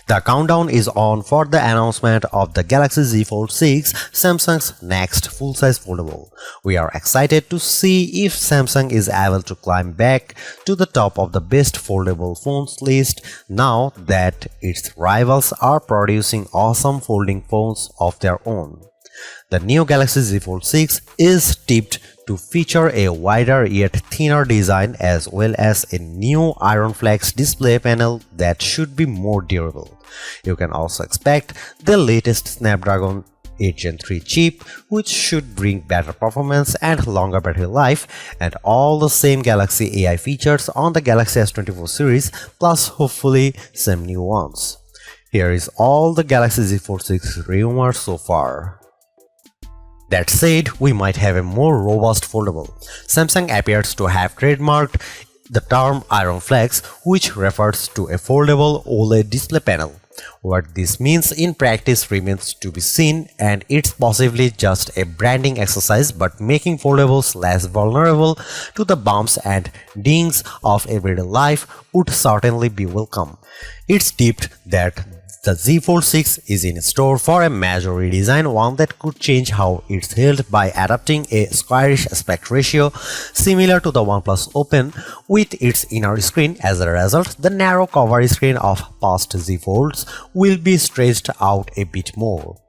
The countdown is on for the announcement of the Galaxy Z Fold 6, Samsung's next full-size foldable. We are excited to see if Samsung is able to climb back to the top of the best foldable phones list now that its rivals are producing awesome folding phones of their own. The new Galaxy Z Fold 6 is tipped to feature a wider yet thinner design as well as a new Iron Flex display panel that should be more durable. You can also expect the latest Snapdragon 8 Gen 3 chip, which should bring better performance and longer battery life, and all the same Galaxy AI features on the Galaxy S24 series, plus hopefully some new ones. Here is all the Galaxy Z Fold 6 rumors so far. That said, we might have a more robust foldable. Samsung appears to have trademarked the term Iron Flex, which refers to a foldable OLED display panel. What this means in practice remains to be seen, and it's possibly just a branding exercise, but making foldables less vulnerable to the bumps and dings of everyday life would certainly be welcome. It's tipped that the Z Fold 6 is in store for a major redesign, one that could change how it's held by adopting a squarish aspect ratio similar to the OnePlus Open with its inner screen. As a result, the narrow cover screen of past Z Folds will be stretched out a bit more.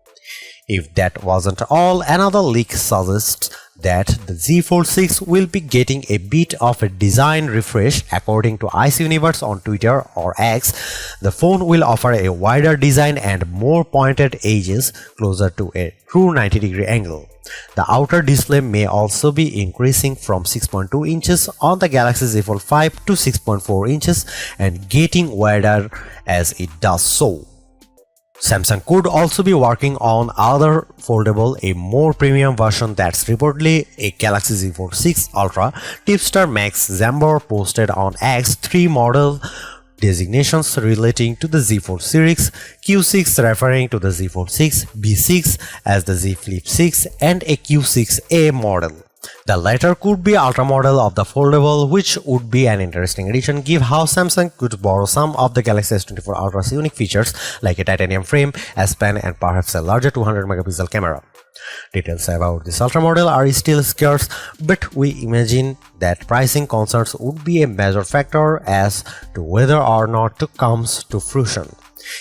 If that wasn't all, another leak suggests that the Z Fold 6 will be getting a bit of a design refresh. According to Ice Universe on Twitter or X, the phone will offer a wider design and more pointed edges closer to a true 90-degree angle. The outer display may also be increasing from 6.2 inches on the Galaxy Z Fold 5 to 6.4 inches and getting wider as it does so. Samsung could also be working on other foldable, a more premium version that's reportedly a Galaxy Z Fold 6 Ultra. Tipster Max Zambor posted on X 3 model designations relating to the Z Fold series, Q6 referring to the Z Fold 6, B6 as the Z Flip 6, and a Q6A model. The latter could be Ultra model of the foldable, which would be an interesting addition given how Samsung could borrow some of the Galaxy S24 Ultra's unique features like a titanium frame, S Pen, and perhaps a larger 200-megapixel camera. Details about this Ultra model are still scarce, but we imagine that pricing concerns would be a major factor as to whether or not it comes to fruition.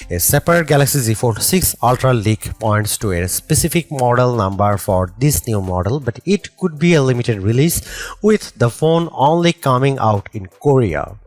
A separate Galaxy Z Fold 6 Ultra leak points to a specific model number for this new model, but it could be a limited release, with the phone only coming out in Korea.